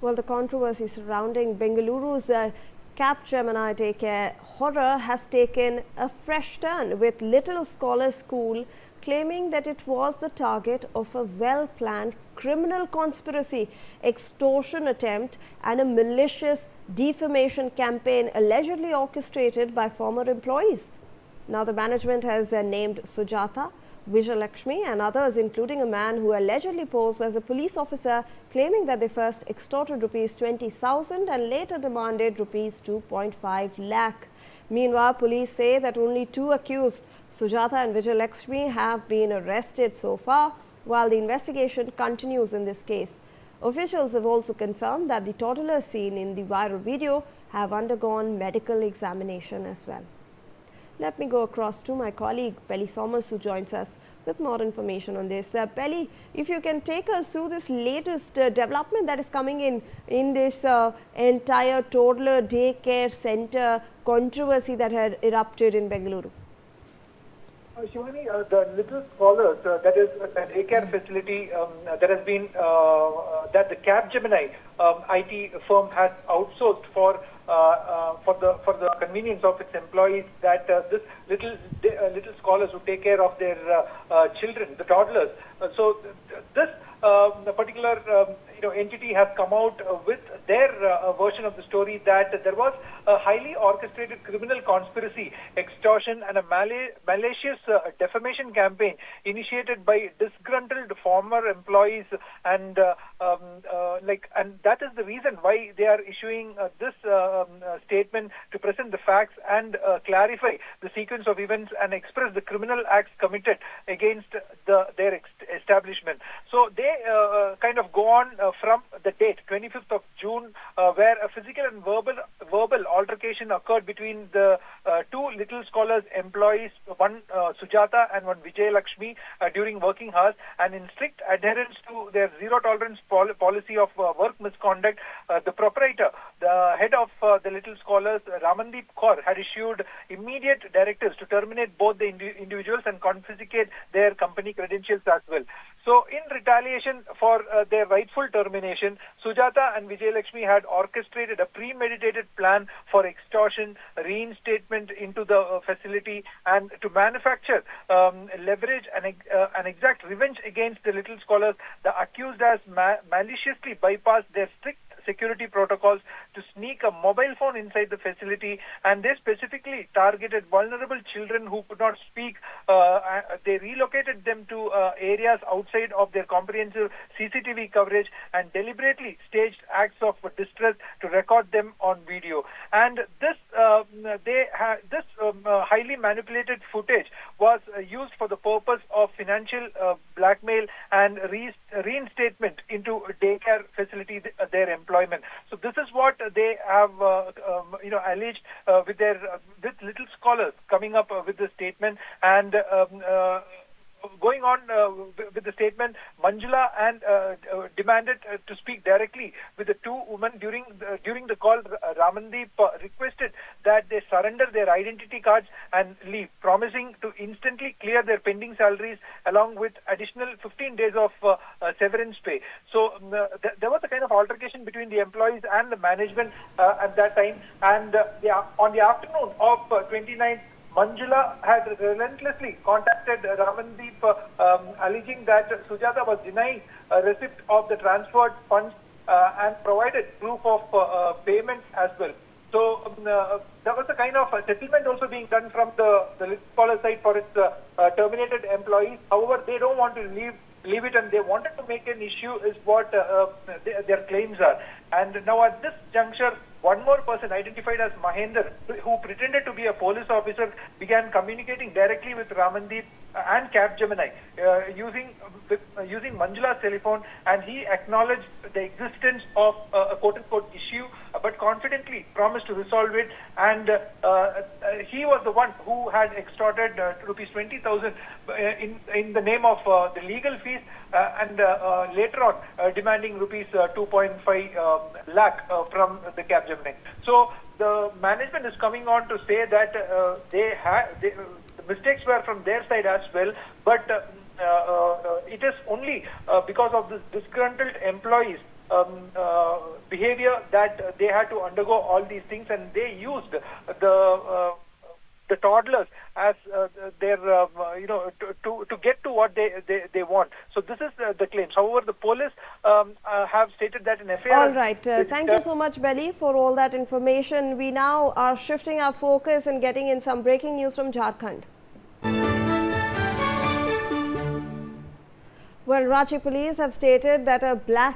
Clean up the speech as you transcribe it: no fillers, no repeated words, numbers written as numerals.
Well, the controversy surrounding Bengaluru's Capgemini Daycare horror has taken a fresh turn, with Little Scholar School claiming that it was the target of a well-planned criminal conspiracy, extortion attempt and a malicious defamation campaign allegedly orchestrated by former employees. Now, the management has named Sujata, Vijayalakshmi and others, including a man who allegedly posed as a police officer, claiming that they first extorted rupees 20,000 and later demanded rupees 2.5 lakh. Meanwhile, police say that only two accused, Sujata and Vijayalakshmi, have been arrested so far, while the investigation continues in this case. Officials have also confirmed that the toddlers seen in the viral video have undergone medical examination as well. Let me go across to my colleague Pelly Thomas, who joins us with more information on this. Pelly, if you can take us through this latest development that is coming in this entire toddler daycare center controversy that had erupted in Bengaluru. Shivani, the Little Scholars, that is a daycare facility that has been, that the Capgemini IT firm has outsourced for the convenience of its employees, that this little scholars would take care of their children, the toddlers. So this particular entity has come out with their version of the story, that there was a highly orchestrated criminal conspiracy, extortion and a malicious defamation campaign initiated by disgruntled former employees, and that is the reason why they are issuing this statement, to present the facts and clarify the sequence of events and express the criminal acts committed against their establishment. So they kind of go on from the date 25th of June, where a physical and verbal altercation occurred between the two Little Scholars employees, one Sujata and one Vijayalakshmi, during working hours, and in strict adherence to their zero tolerance policy of work misconduct, the proprietor, the head of the Little Scholars, Ramandeep Kaur, had issued immediate directives to terminate both the individuals and confiscate their company credentials as well. So in retaliation for their rightful termination, Sujata and Vijayalakshmi had orchestrated a premeditated plan for extortion, reinstatement into the facility, and to manufacture, leverage and exact revenge against the Little Scholars. The accused has maliciously bypassed their strict security protocols to sneak a mobile phone inside the facility, and they specifically targeted vulnerable children who could not speak. They relocated them to areas outside of their comprehensive CCTV coverage and deliberately staged acts of distress to record them on video. And this highly manipulated footage was used for the purpose of financial blackmail and reinstatement into daycare facility, their employment. So this is what they have alleged with Little Scholars coming up with the statement. And going on with the statement, Manjula and demanded to speak directly with the two women. During the call, Ramandeep requested that they surrender their identity cards and leave, promising to instantly clear their pending salaries along with additional 15 days of severance pay. So there was a kind of altercation between the employees and the management at that time. And on the afternoon of 29th, Manjula had relentlessly contacted Ramandeep, alleging that Sujata was denying a receipt of the transferred funds and provided proof of payment as well. So there was a kind of a settlement also being done from the Little Scholar side for its terminated employees. However, they don't want to leave it, and they wanted to make an issue, is what their claims are. And now at this juncture, one more person identified as Mahender, who pretended to be a police officer, began communicating directly with Ramandeep and Capgemini using Manjula's telephone, and he acknowledged the existence of a quote-unquote issue, but confidently promised to resolve it. And he was the one who had extorted rupees 20,000 in the name of the legal fees, and later on demanding rupees 2.5 lakh from the Capgemini. So the management is coming on to say that the mistakes were from their side as well, but it is only because of the disgruntled employees behavior that they had to undergo all these things, and they used the toddlers as their to get to what they want. So this is the claims. However, the police have stated that in FIR. All right. Thank you so much, Belly, for all that information. We now are shifting our focus and getting in some breaking news from Jharkhand. Well, Ranchi police have stated that a black